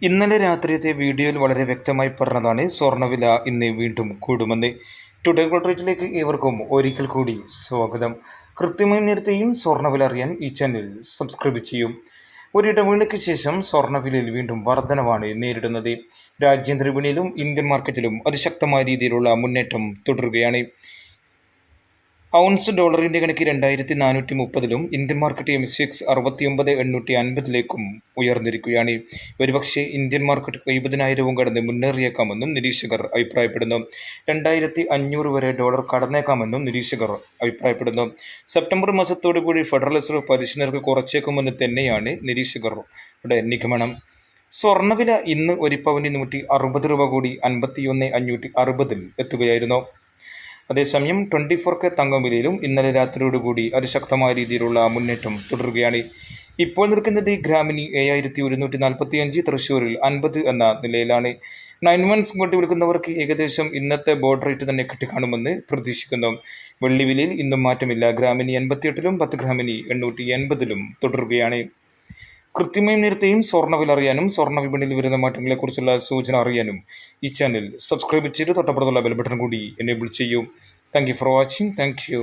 ഇന്നലെ രാത്രിയത്തെ വീഡിയോയിൽ വളരെ വ്യക്തമായി പറഞ്ഞതാണ് സ്വർണ്ണവില ഇന്ന് വീണ്ടും കൂടുമെന്ന്. ടുഡേ ഗോൾഡ് റേറ്റിലേക്ക് ഏവർക്കും ഒരിക്കൽ കൂടി സ്വാഗതം. കൃത്യമായി നേരത്തെയും സ്വർണ്ണവില അറിയാൻ ഈ ചാനൽ സബ്സ്ക്രൈബ് ചെയ്യും. ഒരിടവേളയ്ക്ക് ശേഷം സ്വർണ്ണവിലയിൽ വീണ്ടും വർധനവാണ് നേരിടുന്നത്. രാജ്യാന്തര വിപണിയിലും ഇന്ത്യൻ മാർക്കറ്റിലും അതിശക്തമായ രീതിയിലുള്ള മുന്നേറ്റം തുടരുകയാണ്. ഔൺസ് ഡോളറിന്റെ കണക്ക് 2430 ഇന്ത്യൻ മാർക്കറ്റ് MCX 69,850 ഉയർന്നിരിക്കുകയാണ്. ഒരുപക്ഷെ ഇന്ത്യൻ മാർക്കറ്റ് 70,000 കടന്ന് മുന്നേറിയേക്കാമെന്നും നിരീക്ഷകർ അഭിപ്രായപ്പെടുന്നു. 2,500 വരെ ഡോളർ കടന്നേക്കാമെന്നും നിരീക്ഷകർ അഭിപ്രായപ്പെടുന്നു. സെപ്റ്റംബർ മാസത്തോടുകൂടി ഫെഡറൽ റിസർവ് പലിശ നിരക്ക് കുറച്ചേക്കുമെന്ന് തന്നെയാണ് നിരീക്ഷകരുടെ നിഗമനം. സ്വർണ്ണവില ഇന്ന് ഒരു പവന് 160 രൂപ കൂടി 51,560 എത്തുകയായിരുന്നു. അതേസമയം 24K തങ്കം വിലയിലും ഇന്നലെ രാത്രിയോടുകൂടി അതിശക്തമായ രീതിയിലുള്ള മുന്നേറ്റം തുടരുകയാണ്. ഇപ്പോൾ നിൽക്കുന്നത് ഗ്രാമിന് 7,145, തൃശ്ശൂരിൽ 50 എന്ന നിലയിലാണ്. 9 months കൊണ്ട് വിൽക്കുന്നവർക്ക് ഏകദേശം ഇന്നത്തെ ബോർഡ് റേറ്റ് തന്നെ കിട്ടിക്കാണുമെന്ന് പ്രതീക്ഷിക്കുന്നു. വെള്ളി വിലയിൽ ഇന്നും മാറ്റമില്ല. ഗ്രാമിന് 88 10 ഗ്രാമിന് 880 തുടരുകയാണ്. കൃത്യമായും നേരത്തെയും സ്വർണ്ണവില അറിയാനും സ്വർണ്ണ വിപണിയിൽ വരുന്ന മാറ്റങ്ങളെക്കുറിച്ചുള്ള സൂചന അറിയാനും ഈ ചാനൽ സബ്സ്ക്രൈബ് ചെയ്ത് തൊട്ടപ്പുറത്തുള്ള ബെൽ ബട്ടൺ കൂടി എനേബിൾ ചെയ്യൂ. Thank you for watching. Thank you.